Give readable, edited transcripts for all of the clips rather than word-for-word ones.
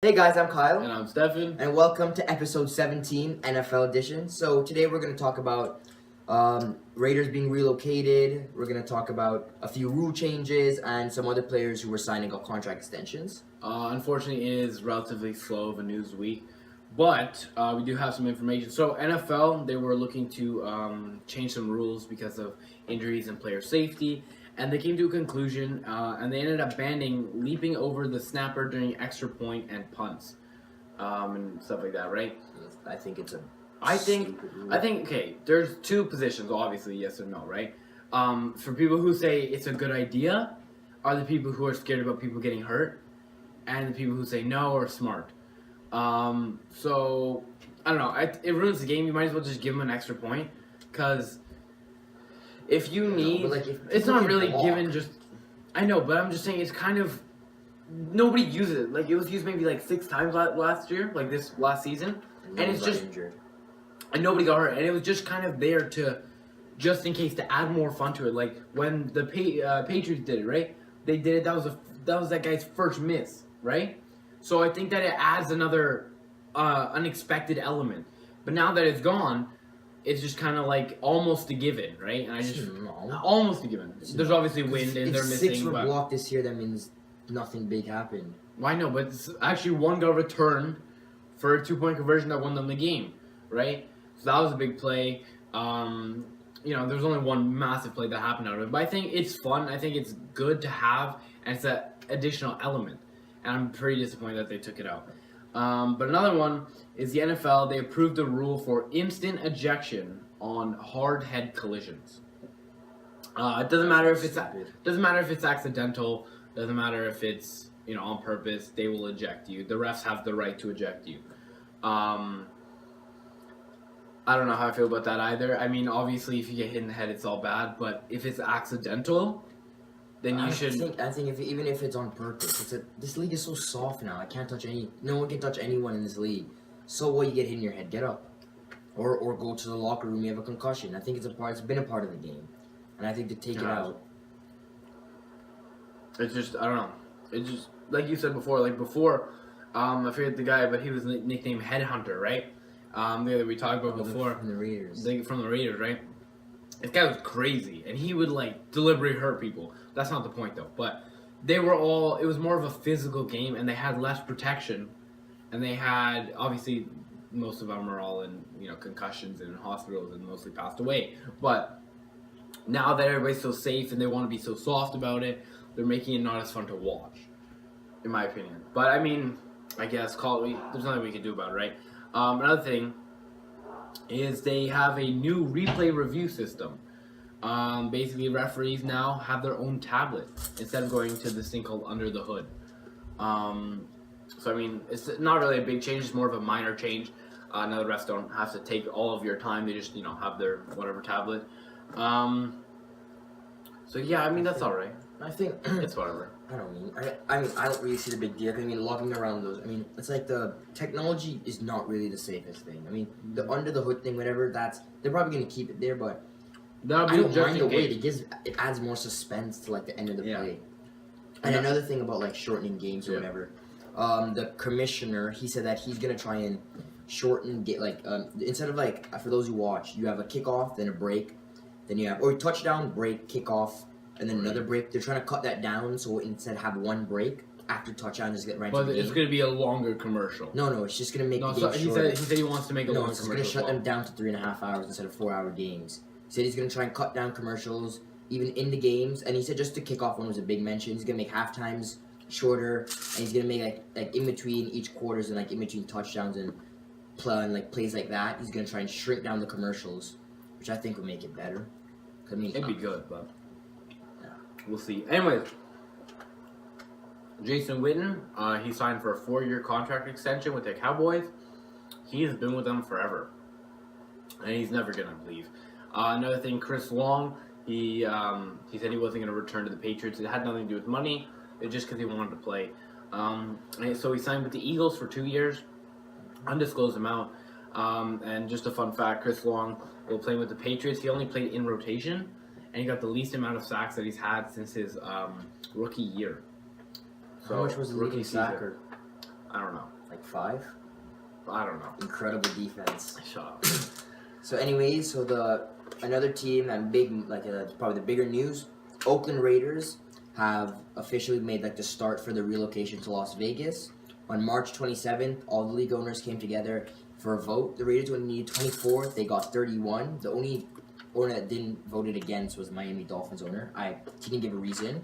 Hey guys, I'm Kyle. And I'm Stefan. And welcome to episode 17, NFL edition. So today we're going to talk about Raiders being relocated. We're going to talk about a few rule changes and some other players who were signing up contract extensions. Unfortunately, it is relatively slow of a news week, but we do have some information. So NFL, they were looking to change some rules because of injuries and player safety, and they came to a conclusion, and they ended up banning leaping over the snapper during extra point and punts, and stuff like that, right? I think it's I think okay. There's two positions, obviously, yes or no, right? For people who say it's a good idea, are the people who are scared about people getting hurt, and the people who say no are smart. So I don't know. It ruins the game. You might as well just give them an extra point, because if you need, it's not really given. Just I know, but I'm just saying it's kind of nobody uses it. Like it was used maybe like 6 times last year, like this last season, and it's just injured. And nobody got hurt, and it was just kind of there to, just in case, to add more fun to it. Like when the Patriots did it, right? They did it. That was that guy's first miss, right? So I think that it adds another unexpected element. But now that it's gone, it's just kind of like almost a given, right? And I just almost a given. There's obviously wind, and they're missing. If 6 were blocked this year, that means nothing big happened. Well, I know, but it's actually one got returned for a 2-point conversion that won them the game, right? So that was a big play. There was only one massive play that happened out of it. But I think it's fun. I think it's good to have, and it's an additional element. And I'm pretty disappointed that they took it out. But another one is the NFL. They approved the rule for instant ejection on hard head collisions. It doesn't matter if it's accidental. Doesn't matter if it's on purpose. They will eject you. The refs have the right to eject you. I don't know how I feel about that either. I mean, obviously, if you get hit in the head, it's all bad. But if it's accidental, then you should. I think even if it's on purpose, this league is so soft now. No one can touch anyone in this league. So what? You get hit in your head, get up, or go to the locker room. You have a concussion. I think it's been a part of the game, and I think to take it out. It's just I don't know. It's just like you said before. I forget the guy, but he was nicknamed Headhunter, right? The guy that we talked about before. From the Raiders. From the Raiders, right? This guy was crazy, and he would, deliberately hurt people. That's not the point, though. But it was more of a physical game, and they had less protection. And they had, obviously, most of them are all in, concussions and in hospitals and mostly passed away. But now that everybody's so safe and they want to be so soft about it, they're making it not as fun to watch, in my opinion. But, I mean, I guess there's nothing we can do about it, right? Another thing is they have a new replay review system. Basically, referees now have their own tablet instead of going to this thing called Under the Hood. So, I mean, it's not really a big change. It's more of a minor change. Now the refs don't have to take all of your time. They just, have their whatever tablet. So, yeah, I mean, that's all right. I think it's whatever. I don't really see the big deal. I mean, logging around those. I mean, it's like the technology is not really the safest thing. I mean, the under the hood thing, whatever. They're probably gonna keep it there, but I don't mind the wait. It adds more suspense to the end of the play. And another thing about shortening games or whatever. The commissioner, he said that he's gonna try and shorten instead of for those who watch, you have a kickoff, then a break, then you have touchdown, break, kickoff. And then another break. They're trying to cut that down, so instead have one break after touchdown, just get right to the game. But it's going to be a longer commercial. No, it's just going to make the game shorter. He said he wants to make a longer commercial. No, it's going to shut them down to 3.5 hours instead of 4-hour games. He said he's going to try and cut down commercials, even in the games. And he said just the kickoff one was a big mention. He's going to make halftimes shorter, and he's going to make in between each quarters and in between touchdowns and plays like that. He's going to try and shrink down the commercials, which I think would make it better. I mean, it'd be good, but. We'll see. Anyways, Jason Witten, he signed for a 4-year contract extension with the Cowboys. He has been with them forever, and he's never going to leave. Another thing, Chris Long, he said he wasn't going to return to the Patriots. It had nothing to do with money. It's just because he wanted to play. And so he signed with the Eagles for 2 years, undisclosed amount. And just a fun fact, Chris Long will play with the Patriots. He only played in rotation. And he got the least amount of sacks that he's had since his rookie year. So how much was the rookie sacker? I don't know. Like 5. I don't know. Incredible defense. Shut up. So, anyways, another team and probably the bigger news, Oakland Raiders have officially made like the start for the relocation to Las Vegas. On March 27th, all the league owners came together for a vote. The Raiders would need 24. They got 31. The only owner that didn't vote it against was Miami Dolphins owner. He didn't give a reason.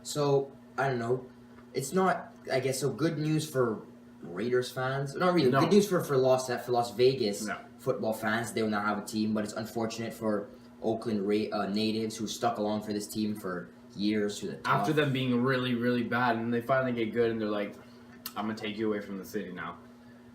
So, I don't know. It's not, I guess, so good news for Raiders fans. Not really. No. Good news for Las Vegas No. football fans. They will now have a team, but it's unfortunate for Oakland natives who stuck along for this team for years through the tough. After them being really, really bad, and they finally get good, and they're like, I'm going to take you away from the city now.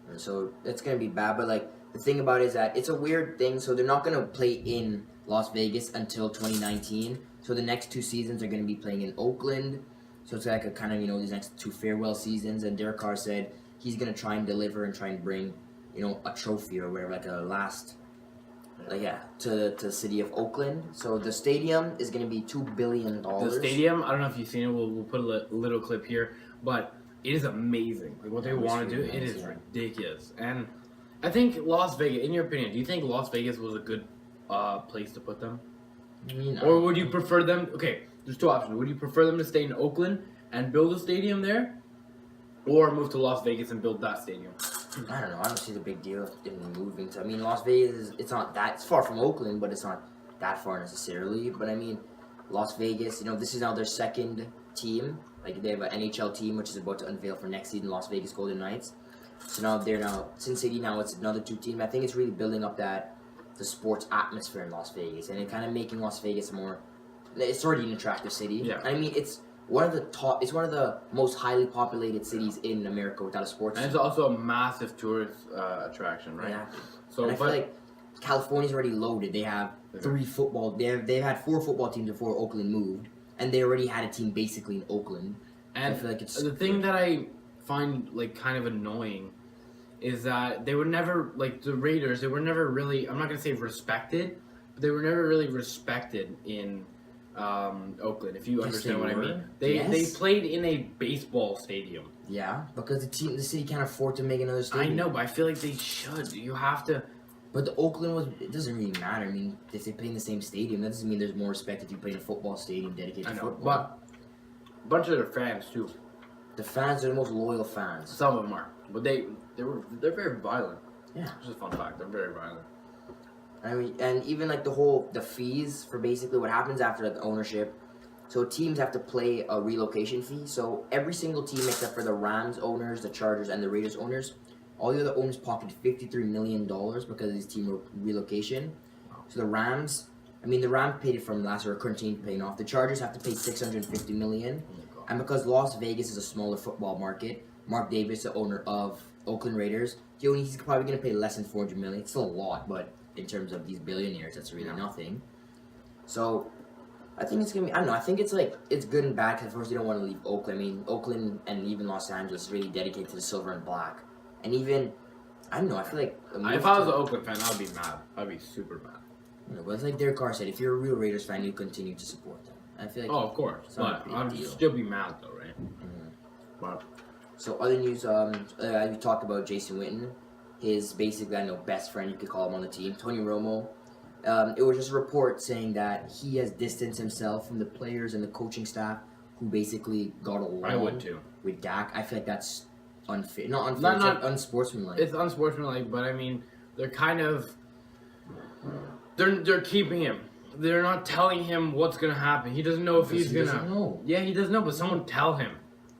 And so that's going to be bad, but like the thing about it is that it's a weird thing. So they're not going to play in Las Vegas until 2019. So the next 2 seasons are going to be playing in Oakland. So it's like a kind of, these next 2 farewell seasons. And Derek Carr said he's going to try and deliver and try and bring, a trophy or whatever, like a last, to the city of Oakland. So the stadium is going to be $2 billion. The stadium, I don't know if you've seen it. We'll put a little clip here, but it is amazing. Like what they want to do, it is ridiculous. And I think Las Vegas, in your opinion, do you think Las Vegas was a good place to put them? Or would you prefer them? Okay, there's 2 options. Would you prefer them to stay in Oakland and build a stadium there, or move to Las Vegas and build that stadium? I don't know. I don't see the big deal in moving to. Las Vegas it's not that. It's far from Oakland, but it's not that far necessarily. But Las Vegas. This is now their second team. Like they have an NHL team which is about to unveil for next season, Las Vegas Golden Knights. So now Sin City. Now it's another 2 teams. I think it's really building up the sports atmosphere in Las Vegas, and it kind of making Las Vegas more. It's already an attractive city. Yeah. It's one of the top. It's one of the most highly populated cities in America without a sports. And it's also a massive tourist attraction, right? Yeah. So and I feel like California's already loaded. They have 3 football. They've had 4 football teams before Oakland moved, and they already had a team basically in Oakland. And I feel like it's the thing that I find kind of annoying is that they were never the Raiders. They were never really. I'm not gonna say respected, but they were never really respected in Oakland. If you understand what I mean, they played in a baseball stadium. Yeah, because the city can't afford to make another stadium. I know, but I feel like they should. You have to. But the Oakland it doesn't really matter. If they play in the same stadium, that doesn't mean there's more respect if you play in a football stadium dedicated to football. But a bunch of their fans too. The fans are the most loyal fans. Some of them are, but they're very violent. Yeah, just a fun fact. They're very violent. And even the fees for basically what happens after the ownership. So teams have to pay a relocation fee. So every single team except for the Rams owners, the Chargers, and the Raiders owners, all the other owners pocketed $53 million because of this team relocation. So the Rams paid it from last year, current team paying off. The Chargers have to pay $650 million. And because Las Vegas is a smaller football market, Mark Davis, the owner of Oakland Raiders, he's probably going to pay less than $400 million. It's still a lot, but in terms of these billionaires, that's really nothing. So I think it's going to be, I don't know, I think it's good and bad because, of course, you don't want to leave Oakland. Oakland and even Los Angeles is really dedicated to the silver and black. And even, I don't know, I feel like... If I was an Oakland fan, I would be mad. I'd be super mad. But it's like Derek Carr said, if you're a real Raiders fan, you continue to support them. I feel like... Oh, of course. But I'd still be mad, though, right? Mm-hmm. But... So, other news, we talked about Jason Witten. His basically, best friend, you could call him on the team, Tony Romo. It was just a report saying that he has distanced himself from the players and the coaching staff who basically got along I would too. With Dak. I feel like that's unfair. Not unfair, it's like unsportsmanlike. It's unsportsmanlike, but they're kind of... They're keeping him. They're not telling him what's going to happen. He doesn't know if he's going to... He doesn't know. Yeah, he doesn't know, but someone tell him.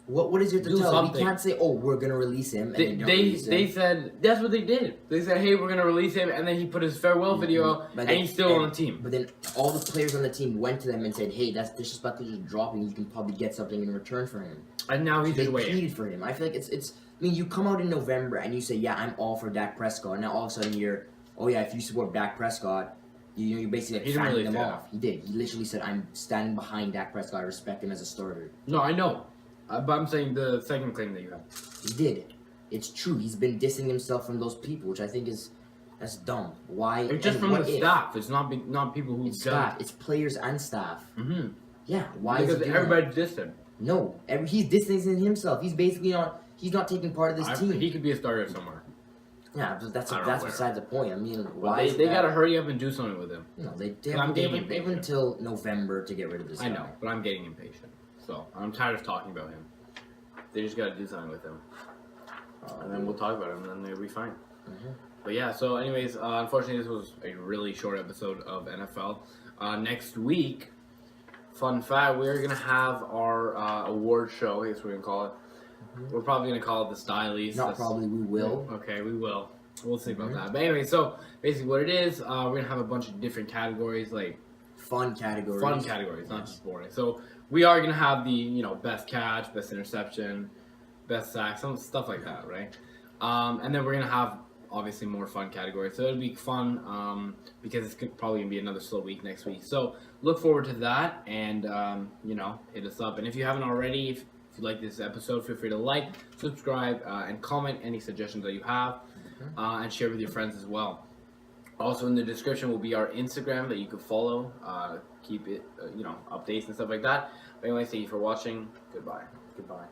What is there to Do tell? something. We can't say, we're going to release him. And They said, that's what they did. They said, hey, we're going to release him, and then he put his farewell video out, and he's still on the team. But then all the players on the team went to them and said, hey, that's disrespectful, just dropping. You can probably get something in return for him. And now he's just waiting. They pleaded for him. I feel like it's... you come out in November and you say, yeah, I'm all for Dak Prescott. And now all of a sudden you're, if you support Dak Prescott, you're basically fanning them off. He did. He literally said, I'm standing behind Dak Prescott. I respect him as a starter. No, I know. But I'm saying the second claim that you have. He did. It's true. He's been dissing himself from those people, which I think that's dumb. Why? It's just from the staff. It's not people who... It's staff. It's players and staff. Mm-hmm. Yeah. Why because is he everybody dissed him. No. He's distancing himself. He's basically not... He's not taking part of this team. He could be a starter somewhere. Yeah, but that's I don't know besides the point. I mean, Well, why? they got to hurry up and do something with him. No, they I'm getting have impatient. until November to get rid of this guy. I know, but I'm getting impatient. So I'm tired of talking about him. They just got to do something with him, and then we'll talk about him, and then they'll be fine. Mm-hmm. But yeah, so anyways, unfortunately, this was a really short episode of NFL. Next week, fun fact, we're gonna have our award show. I guess we're gonna call it. We're probably gonna call it the Stylies. We will. Okay, we will. We'll see about that. But anyway, so basically, what it is, we're gonna have a bunch of different categories, like fun categories, not just boring. So we are gonna have the best catch, best interception, best sack, some stuff like that, right? And then we're gonna have obviously more fun categories. So it'll be fun because it's probably gonna be another slow week next week. So look forward to that, and hit us up. And if you haven't already, if you like this episode, feel free to like, subscribe, and comment any suggestions that you have, and share with your friends as well. Also in the description will be our Instagram that you can follow, keep it, updates and stuff like that. But anyway, thank you for watching. Goodbye. Goodbye.